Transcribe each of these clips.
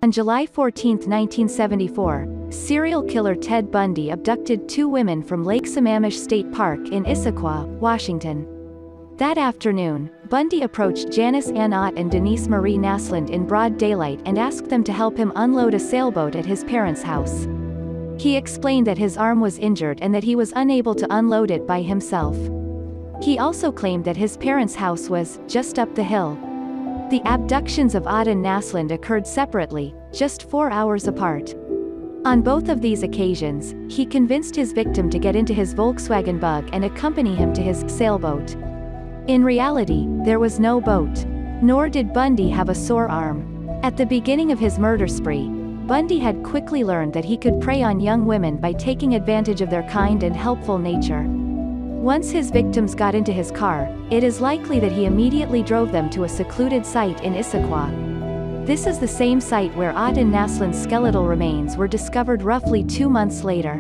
On July 14, 1974, serial killer Ted Bundy abducted 2 women from Lake Sammamish State Park in Issaquah, Washington. That afternoon, Bundy approached Janice Ann Ott and Denise Marie Naslund in broad daylight and asked them to help him unload a sailboat at his parents' house. He explained that his arm was injured and that he was unable to unload it by himself. He also claimed that his parents' house was just up the hill. The abductions of Ott and Naslund occurred separately, just 4 hours apart. On both of these occasions, he convinced his victim to get into his Volkswagen Bug and accompany him to his sailboat. In reality, there was no boat. Nor did Bundy have a sore arm. At the beginning of his murder spree, Bundy had quickly learned that he could prey on young women by taking advantage of their kind and helpful nature. Once his victims got into his car, it is likely that he immediately drove them to a secluded site in Issaquah. This is the same site where Ott and Naslund's skeletal remains were discovered roughly 2 months later.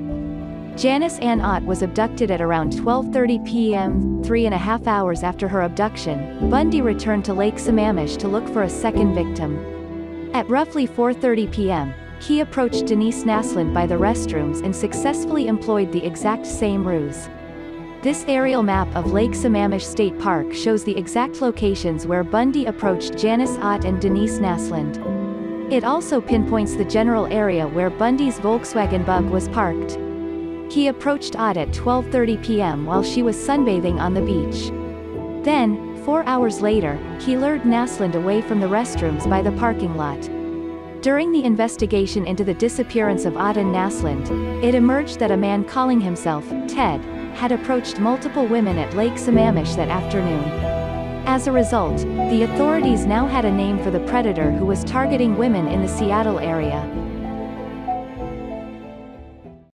Janice Ann Ott was abducted at around 12:30 p.m. 3.5 hours after her abduction. Bundy returned to Lake Sammamish to look for a second victim. At roughly 4:30 p.m., he approached Denise Naslund by the restrooms and successfully employed the exact same ruse. This aerial map of Lake Sammamish State Park shows the exact locations where Bundy approached Janice Ott and Denise Naslund. It also pinpoints the general area where Bundy's Volkswagen Bug was parked. He approached Ott at 12:30 p.m. while she was sunbathing on the beach. Then, 4 hours later, he lured Naslund away from the restrooms by the parking lot. During the investigation into the disappearance of Ott and Naslund, it emerged that a man calling himself Ted had approached multiple women at Lake Sammamish that afternoon. As a result, the authorities now had a name for the predator who was targeting women in the Seattle area.